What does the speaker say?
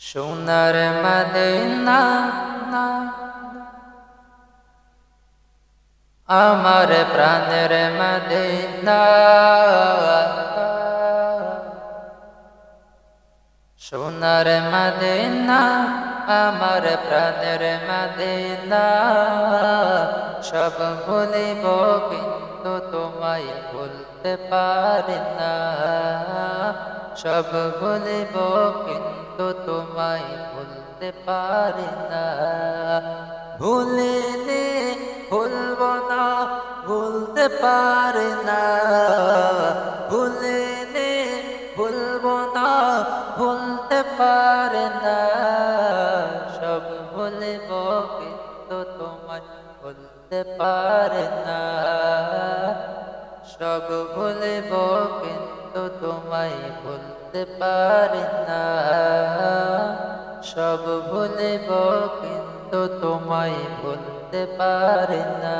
সোনার মদিনা না আমার প্রাণের মদিনা, সোনার মদিনা আমার প্রাণের মদিনা। সব ভুলিব কিন্তু তোমায় ভুলতে পারি না, সব ভুলিব কিন্তু তোমায় ভুলতে পারি না। ভুলিনি ভুলব না, ভুলতে পারি না, ভুলিনি ভুলব না, ভুলতে পারি না। সব ভুলিব কিন্তু তোমায় ভুলতে পারি না, সব ভুলিব কিন্তু তোমায় ভুলতে পারি না, সব ভুলিব কিন্তু তোমায় ভুলতে পারি না।